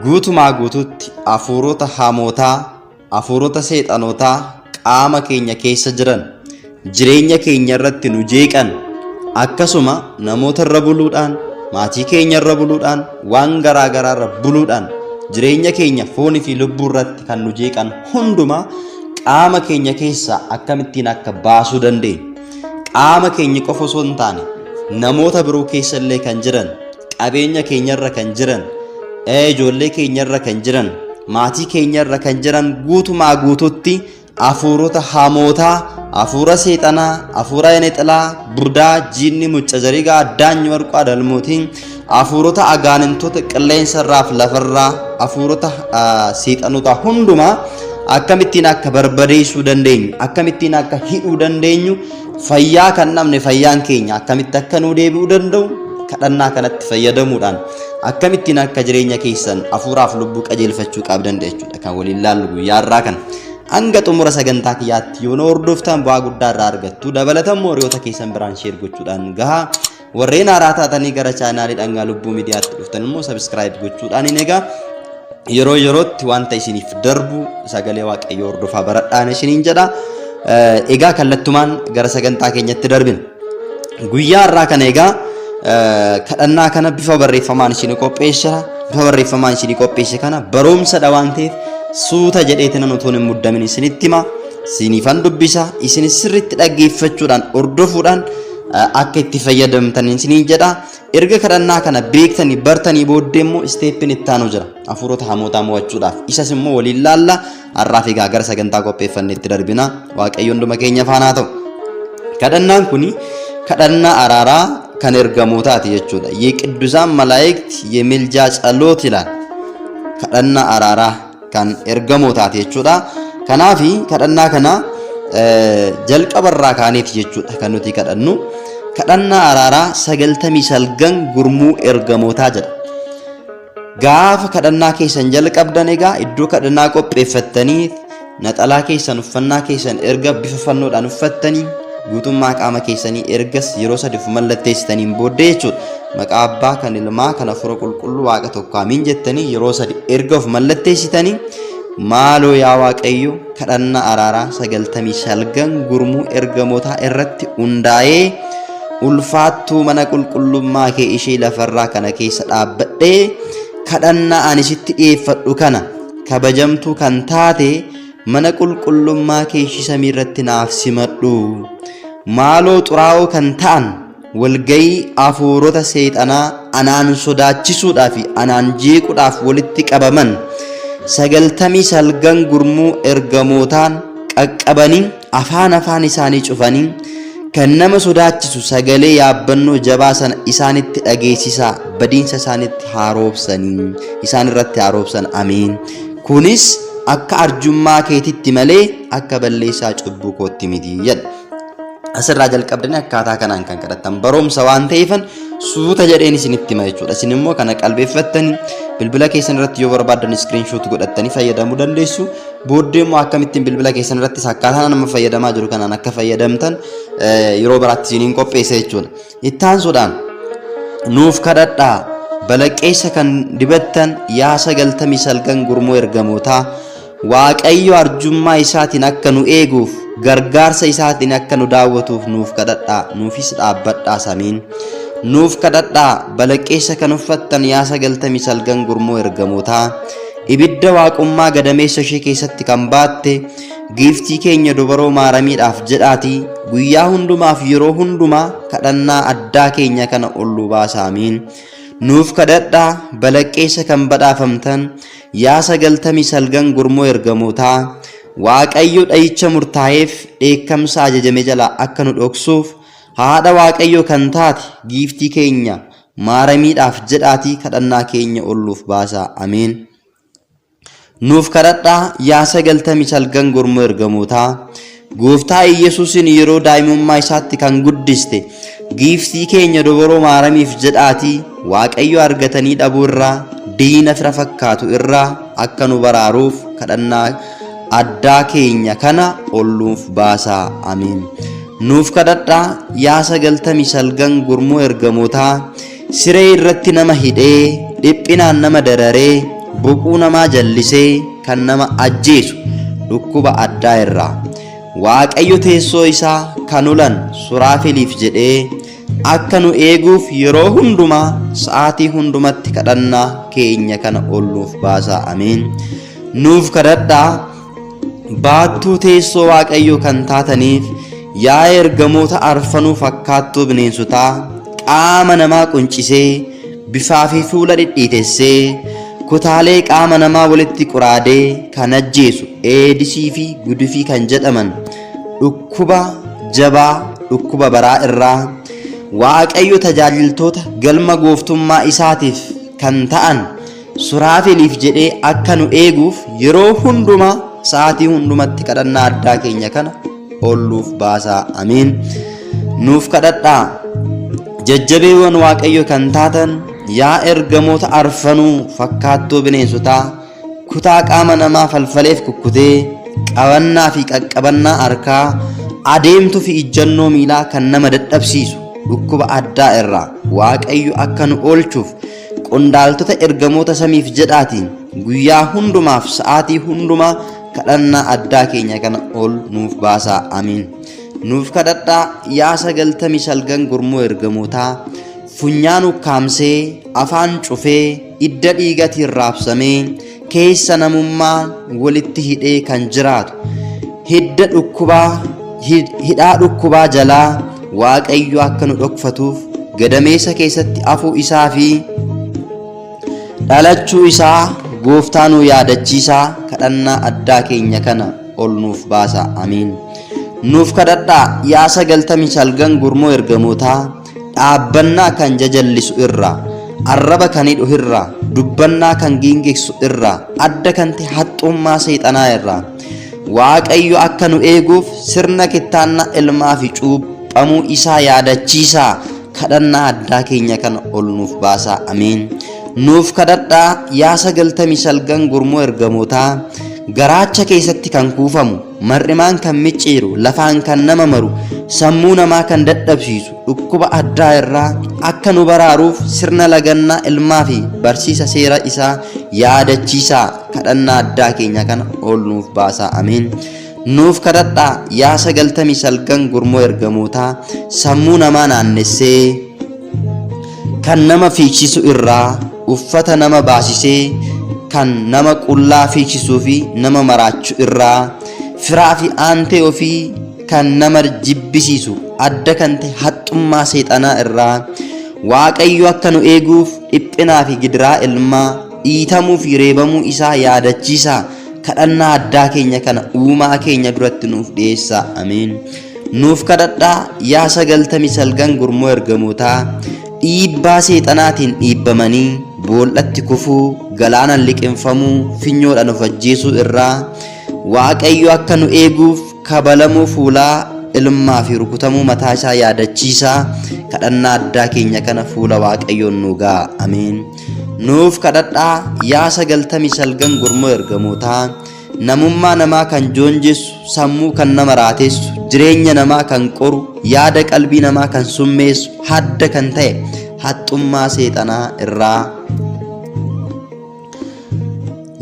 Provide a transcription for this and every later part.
guutumaa guututti afuurota hamootaa afuurota seexanootaa qaama keenya keessa jiran jireenya keenya irratti nu jeeqan akkasuma namoota irra buluudhaan maatii keenya irra buluudhaan waan garaa garaa irra buluudhaan jireenya keenya foonii fi lubbuu irratti kan nu jeeqan hundumaa qaama keenya keessa akkamittiin akka baasuu dandeenya qaama keenya qofa osoo hin taane namoota biroo keessa illee kan jiran qabeenya keenya irra kan jiran ijoollee keenya irra kan jiran maatii keenya irra kan jiran guutumaa guututti afuurota hamootaa afuura seexanaa afuura enexilaa burdaa jinni muccazarigaa addaanyi warqaa dalmootiin afuurota agaanintoota qilleensa irraaf lafarraa afuurota seexanota hundumaa akkamittiin akka barbadeessuu dandeenyu akkamittiin akka hidhuu dandeenyu fayyaa kan namne fayyaan keenya akkamitti akka nuu deebi'uu danda'u kadhannaa kanatti fayyadamuudhaan akkamittiin akka jireenya keessan afuuraaf lubbuu qajeelfachuu qabdan jechuudha kan waliin laallu guyyaa irraa kan hanga xumura sagantaa kiyyaatti yoo hordoftan bu'aa guddaa irraa argattu dabalataan hiriyoota keessan biraan sheer gochuudhaan gahaa warreen haaraa taatanii gara chaanaalii dhangaa lubbuu miidiyaatti dhuftan immoo sabiskiraayib gochuudhaan egaa yeroo yerootti wanta isiniif darbu sagalee waaqayyoo hordofaa baradhaan isiniin jedha egaa kallattumaan gara sagantaa keenyatti darbina guyyaa irraa kana egaa kadhannaa kana bifa barreeffamaan isinii qopheesse kana barumsa dhawaan ta'eef suuta jedheetiin utuun hin muddamin isinitti hima isiniifan dubbisa isin sirriitti dhaggeeffachuudhaan hordofuudhaan akka itti fayyadamtan isiniin jedha erga kadhannaa kana beektanii bartanii booddee immoo isteeppiin itti aanu jira afuurota hamootaa mo'achuudhaaf isas immoo waliin laalla har'aaf egaa gara sagantaa qopheeffanneetti darbina waaqayyoon dhuma keenya faanaa ta'u kadhannaan kuni kadhannaa araaraa kan ergamootaati jechuudha የቅዱሳን መላእክት የምልጃ ጸሎት ይላል kadhannaa araaraa kan ergamootaati jechuudha kanaafi kadhannaa kana jalqabarraa kaaneeti jechuudha kan nuti kadhannu kadhannaa araaraa 99 gurmuu ergamootaa jedha gaafa kadhannaa keessan jalqabdan egaa iddoo kadhannaa qopheeffattanii naxalaa keessan uffannaa keessan erga bifa fannoodhaan uffattanii guutummaa qaama keessanii ergas yeroo sadiif mallatteessitaniin booddee jechuudha maqaa abbaa kan ilmaa kan hafuura qulqulluu waaqa tokko amiin jettanii yeroo sadi erga of mallatteessitanii maaloo yaa waaqayyo kadhannaa araaraa 99 gurmuu ergamootaa irratti hundaa'ee ulfaattuu mana qulqullummaa kee ishee lafarraa kana keessa dhaabbadhee kadhannaa ani sitti dhiyeeffadhu kana kabajamtuu kan taate mana qulqullummaa kee samii irratti naaf simadhu maaloo xuraa'oo kan ta'an walgayii afuurota seexanaa anaan sodaachisuudhaaf anaan jeequudhaaf walitti qabaman 99 gurmuu ergamootaan qaqqabanii afaan isaanii cufanii kan nama sodaachisu sagalee yaabbannoo jabaa sana isaanitti dhageessisaa badiinsa isaanitti haaroobsanii isaan irratti haaroobsan amiin kunis akka arjummaa keetitti malee akka balleessaa cubbuu kootti miti jedha asirraa jalqabdanii akkaataa kanaan kan kadhattan barumsa waan ta'eefan suuta jedheen isinitti hima jechuudha isin immoo kana qalbeeffattanii bilbila keessan irratti yoo barbaadan screenshot godhattanii fayyadamuu dandeessu booddee immoo akkamittiin bilbila keessan irratti akkaataa nama fayyadamaa jiru kanaan akka fayyadamtan yeroo biraatti isiniin qopheessa jechuudha ittaansuudhaan nuuf kadhadhaa balaqqeessa kan dibattan yaa 99 gurmuu ergamootaa waaqayyo arjummaa isaatiin akka nu eeguuf gargaarsa isaatiin akka nu daawwatuuf nuuf kadhadhaa nuufis dhaabbadhaa samiin nuuf kadhadhaa balaqqeessa kan uffattan yaa 99 gurmuu ergamootaa ibidda waaqummaa gadameessa ishee keessatti kan baatte giiftii keenya dubaroo maaramiidhaaf jedhaatii guyyaa hundumaaf yeroo hundumaa kadhannaa addaa keenya kana olluu baasamiin nuuf kadhadhaa balaqqeessa kan badhaafamtan yaa 99 gurmuu ergamootaa waaqayyo dha'icha murtaa'eef dheekkamsa ajajame jala akka nu dhoksuuf haadha waaqayyo kan taate giiftii keenya maaramiidhaaf jedhaatii kadhannaa keenya olluuf baasaa amiin nuuf kadhadhaa yaa 99 gurmuu ergamootaa gooftaa Yesuusin yeroo daa'imummaa isaatti kan guddiste giiftii keenya dubaroo maaramiif jedhaatii waaqayyo argatanii dhabuu irraa diina fira fakkaatu irraa akka nu baraaruuf kadhannaa addaa keenya kana olluuf baasaa amiin nuuf kadhadhaa yaa 99 gurmuu ergamootaa siree irratti nama hidhee dhiphinaan nama dararee boquu namaa jallisee kan nama ajjeesu dhukkuba addaa irraa Waaqayyo teessoo isaa kan ulan Suraafeliif jedhee akka nu eeguuf yeroo hundumaa sa'aatii hundumatti kadhannaa keenya kana ol nuuf baasaa. Ameen. Nuuf kadhadhaa. Baattuu teessoo Waaqayyo kan taataniif yaa ergamoota arfanuu fakkaattuu bineensotaa qaama namaa quncisee bifaa fi fuula dhidhiitessee kutaalee qaama namaa walitti qoraadee kan ajjeesu eedisii fi gudufii kan jedhaman dhukkuba jabaa dhukkuba baraa irraa Waaqayyo tajaajiltoota galma gooftummaa isaatiif kan ta'an Suraafeliif jedhee akka nu eeguuf yeroo hundumaa sa'aatii hundumatti kadhannaa addaa keenya kana ol nuuf baasaa. Ameen. Nuuf kadhadhaa. Jajjabeewwan Waaqayyo kan taatan yaa ergamoota arfanuu fakkaattuu bineensotaa kutaa qaama namaa falfaleef kukkutee qabannaa fi qaqqabannaa harkaa adeemtuu fi ijjannoo miilaa kan nama dadhabsiisu dhukkuba addaa irraa Waaqayyo akka nu oolchuuf qondaaltota ergamoota samiif jedhaatiin guyyaa hundumaaf sa'aatii hundumaa kadhannaa addaa keenya kana ol nuuf baasaa. Ameen. Nuuf kadhadhaa. Yaa 99 gurmuu ergamootaa funyaan ukkaamsee afaan cufee idda dhiigatiin raabsamee keessa namummaa walitti hidhee kan jiraatu hidhaa dhukkubaa jalaa Waaqayyo akka nu dhokfatuuf gadameessa keessatti afuu isaa fi dhalachuu isaa Gooftaa nu yaadachiisaa kadhannaa addaa keenya kana ol nuuf baasaa. Ameen. Nuuf kadhadhaa. Yaa 99 gurmoo ergamootaa dhaabbannaa kan jajallisu irraa arraba kan hidhu irraa dubbannaa kan giingigsu irraa adda kan ta'e haxxummaa seexanaa irraa Waaqayyo akka nu eeguuf sirna kittaannaa ilmaa fi cuuphamuu isaa yaadachiisaa kadhannaa addaa keenya kana ol nuuf baasaa. Ameen. Nuuf kadhadhaa. Yaa 99 gurmoo ergamootaa garaacha keessatti kan kuufamu mar'imaan kan micciiru lafaan kan nama maru sammuu namaa kan dadhabsiisu dhukkuba addaa irraa akka nu baraaruuf sirna lagannaa ilmaa fi barsiisa seera isaa yaadachiisaa kadhannaa addaa keenya kana ol nuuf baasaa. Ameen. Nuuf kadhadhaa. Yaa 99 gurmoo ergamootaa sammuu namaa naannessee kan nama fiigsisu irraa uffata nama baasisee kan nama qullaa fiigsisuu fi nama maraachuu irraa firaa fi aantee ofii kan nama jibbisiisu adda kan ta'e haxxummaa seexanaa irraa Waaqayyo akka nu eeguuf dhiphinaa fi gidiraa ilmaa dhiitamuu fi reebamuu isaa yaadachiisaa kadhannaa addaa keenya kana uumaa keenya duratti nuuf dhiyeessaa. Ameen. Nuuf kadhadhaa. Yaa 99 gurmoo ergamootaa dhiibbaa seexanaatiin dhiibbamanii boollatti kufuu galaana liqinfamuu finyoodhaan of ajjeesuu irraa Waaqayyo akka nu eeguuf kabalamuu fuulaa ilmaa fi rukutamuu mataa isaa yaadachiisaa kadhannaa addaa keenya kana fuula Waaqayyoon nu ga'a. Ameen. Nuuf kadhadhaa. Yaa 99 gurmoo ergamootaa namummaa namaa kan joonjessu sammuu kan nama raatessu jireenya namaa kan qoru yaada qalbii namaa kan summeessu hadda kan ta'e haxxummaa seexanaa irraa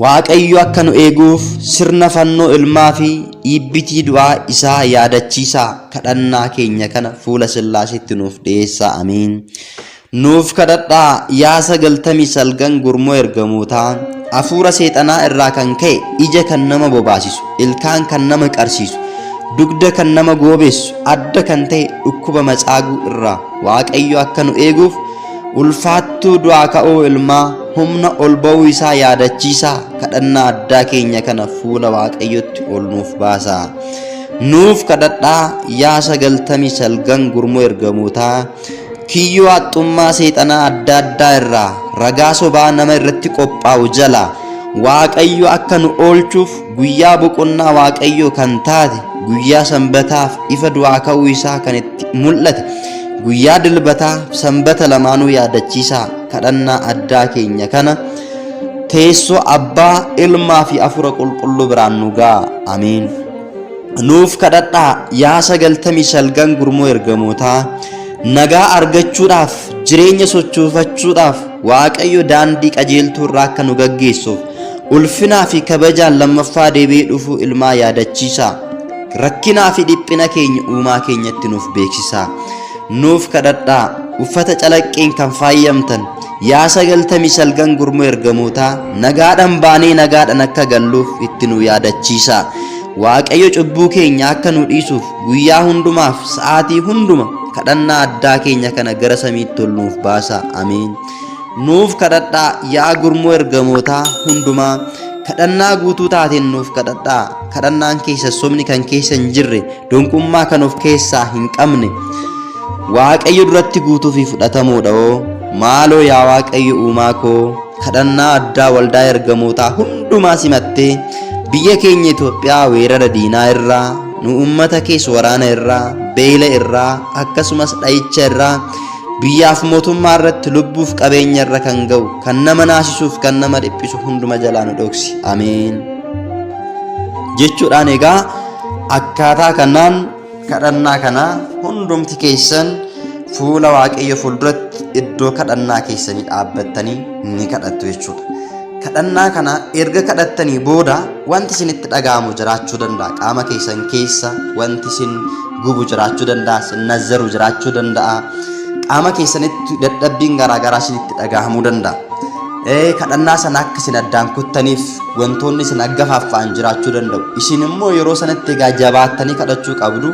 Waaqayyo akka nu eeguuf sirna fannoo ilmaa fi dhiibbitii du'aa isaa yaadachiisaa kadhannaa keenya kana fuula Sillaaseetti nuuf dhiyeessaa. Ameen. Nuuf kadhadhaa. Yaa 99 gurmoo ergamootaa hafuura seexanaa irraa kan ka'e ija kan nama bobaasisu ilkaan kan nama qarsiisu dugda kan nama goobeessu adda kan ta'e dhukkuba macaaguu irraa Waaqayyo akka nu eeguuf ulfaattuu du'aa ka'uu ilmaa humna ol ba'uu isaa yaadachiisaa kadhannaa addaa keenya kana fuula Waaqayyotti ol nuuf baasaa. Nuuf kadhadhaa. Yaa 99 gurmoo ergamootaa kiyyoo haxxummaa seexanaa adda addaa irraa ragaa sobaa nama irratti qophaa'u jala Waaqayyo akka nu oolchuuf guyyaa boqonnaa Waaqayyo kan taate guyyaa sanbataaf ifa du'aa ka'uu isaa kan itti mul'ate guyyaa dilbataa sanbata lamaanuu yaadachiisaa kadhannaa addaa keenya kana teessoo abbaa ilmaa fi hafuura qulqulluu biraan nu ga'a. Ameen. Nuuf kadhadhaa. Yaa 99 gurmoo ergamootaa nagaa argachuudhaaf jireenya sochoofachuudhaaf waaqayyo daandii qajeeltuu irraa akka nu gaggeessuuf ulfinaa fi kabajaan lammaffaa deebi'ee dhufuu ilmaa yaadachiisaa. Rakkinaa fi dhiphina keenya uumaa keenyatti nuuf beeksisaa. Nuuf kadhadhaa. Uffata calaqqeen kan faayamtan yaa 99 gurmuu ergamootaa nagaadhaan baanee nagaadhaan akka galluuf itti nu yaadachiisaa. Waaqayyo cubbuu keenya akka nu dhiisuuf guyyaa hundumaaf sa'aatii hunduma kadhannaa addaa keenya kana gara samiitti ol nuuf baasaa. Ameen. Nuuf kadhadhaa yaa gurmuu ergamootaa hundumaa kadhannaa guutuu taateen nuuf kadhadhaa. Kadhannaan keessa sobni kan keessa hin jirre donqummaa kan of keessaa hin qabne waaqayyo duratti guutuu fi fudhatamuudha. Maaloo yaa waaqayyo uumaa koo kadhannaa addaa waldaa ergamootaa hundumaa simattee biyya keenya Itoophiyaa weerara diinaa irraa nu ummata keessa waraana irraa beela irraa akkasumas dha'icha irraa biyyaaf mootummaa irratti lubbuuf qabeenya irra kan ga'u kan nama naasisuuf kan nama dhiphisu hunduma jalaa nu dhoksi. Ameen jechuudhaan egaa akkaataa kanaan kadhannaa kana hundumti keessan fuula waaqayyo fuulduratti iddoo kadhannaa keessanii dhaabbattanii ni kadhattu jechuudha. Kadhannaa kana erga kadhattanii booda wanti isinitti dhaga'amu jiraachuu danda'a. Qaama keessan keessa wanti isin gubu jiraachuu danda'a, isin nazzaru jiraachuu danda'a. Qaama keessanitti dadhabbiin garaagaraa isinitti dhaga'amuu danda'a. Kadhannaa sana akka isin addaan kuttaniif wantoonni isin aggafaffaan jiraachuu danda'u. Isin immoo yeroo sanatti egaa jabaattanii kadhachuu qabdu.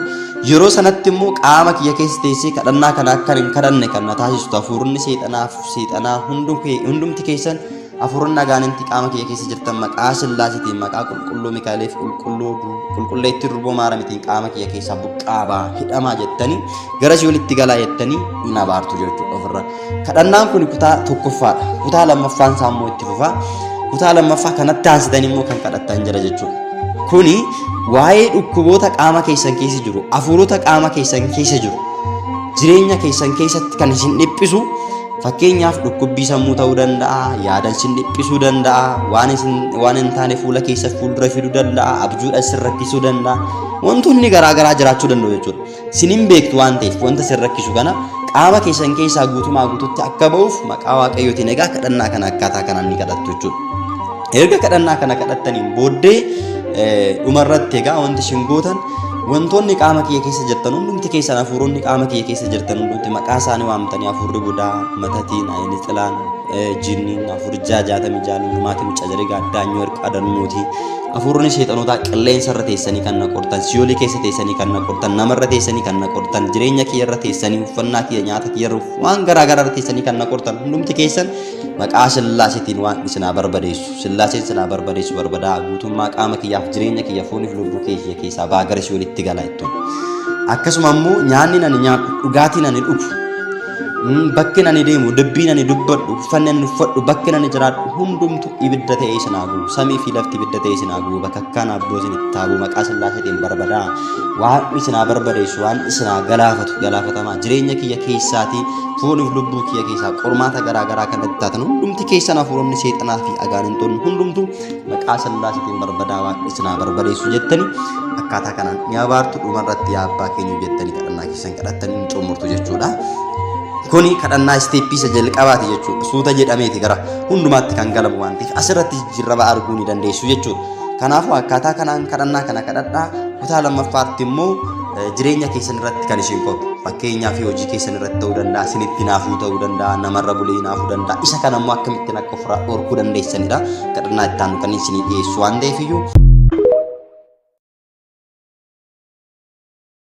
Yeroo sanatti immoo qaama kiyya keessa teessee kadhannaa kana akka hin kadhanne kan na taasistu hafuurri seexanaa hundumti keessan hafuurri nagaaninti qaama kiyya keessa jirtan maqaa Sillaasiitiin maqaa qulqulluu Mikaa'eliif qulqulleettii durboo Maaramiitiin qaama kiyya keessa buqqaabaa hidhamaa jettanii gara si'oolitti galaa jettanii hin abaartu jechuudha ofirra. Kadhannaan kun kutaa tokkoffaadha. Kutaa lammaffaan isaa immoo itti fufaa. Kutaa lammaffaa kanatti aansitanii immoo kan kadhattan jira jechuudha. Kuni waa'ee dhukkuboota qaama keessan keessa jiru, hafuurota qaama keessan keessa jiru, jireenya keessan keessatti kan isin dhiphisu. Fakkeenyaaf dhukkubbii sammuu ta'uu danda'a, yaada isin dhiphisuu danda'a, waan hin taane fuula keessa fuuldura fiduu danda'a, abjuudha isin rakkisuu danda'a. Wantoonni garaagaraa jiraachuu danda'u jechuudha. Isin hin beektu waan ta'eef wanta isin rakkisu kana qaama keessan keessaa guutumaa guututti akka ba'uuf maqaa waaqayyootiin egaa kadhannaa kana akkaataa kanaan ni kadhattu jechuudha. Erga kadhannaa kana kadhattaniin booddee dhumarratti egaa wanti isin gootan wantoonni qaama kiyya keessa jirtan hundumti keessan hafuuronni qaama kiyya keessa jirtan hundumti maqaa isaanii waamtanii hafuurri budaa, matatiin, ayini xilaan, jinniin, hafuurri jaajaatami jaaluu, maatiin cajarii gaaddaanyoo erqa adannuuti. Hafuuronni seexanotaa qilleensa irra teessanii kan na qortan, si'oolii keessa teessanii kan na qortan, namarra teessanii kan na qortan, jireenya kiyya irra teessanii, uffannaa kiyya, nyaata kiyya irra waan garaagaraa irra teessanii kan na qortan hundumti keessan maqaa Sillaasiitiin waan isinaa barbadeessu. Sillaaseen isinaa barbadeessu barbadaa guutummaa qaama kiyyaaf jireenya kiyya fooniif lubbuu kiyya keessaa baagara si'oolitti galaa jettuun. Akkasuma immoo nyaanni ani nyaadhu, dhugaatiin ani dhugu, bakki ani deemu, dubbiin ani dubbadhu, uffanni ani uffadhu, bakki ani jiraadhu hundumtu ibidda ta'ee isinaa gubu. Samii fi lafti ibidda ta'ee isinaa gubu. Bakka akkaan abboo isinitti taabu maqaa Sillaasiitiin barbadaa. Waan isinaa barbadeessu, waan isinaa galaafatamaa jireenya kiyya keessaatii fooniif lubbuu kiyya keessaa qormaata garaagaraa kan itti taatan hundumti keessan hafuuronni seexanaa fi agaanintoonni hundumtu maqaa Sillaasiitiin barbadaa waan isinaa barbadeessu jettanii akkaataa kanaan ni abaartu. Dhumarratti yaa abbaa keenya jettanii kadhannaa keessan kadhattanii ni xumurtu jechuudha. Kuni kadhannaa isteeppii isa jalqabaati jechuudha. Suuta jedhameeti gara hundumaatti kan galamu waan ta'eef asirratti jijjiirama arguu ni dandeessu jechuudha. Kanaafuu akkaataa kanaan kadhannaa kana kadhadhaa. Kutaa lammaffaatti immoo jireenya keessan irratti kan isin qotu. Fakkeenyaaf hojii keessan irratti ta'uu danda'a, isinitti naafuu ta'uu danda'a, namarra bulee naafuu danda'a. Isa kana immoo akkamittiin akka ofirraa dhorkuu dandeessanidha. Kadhannaa itti aanu kan isinii dhiyeessu waan ta'eef iyyuu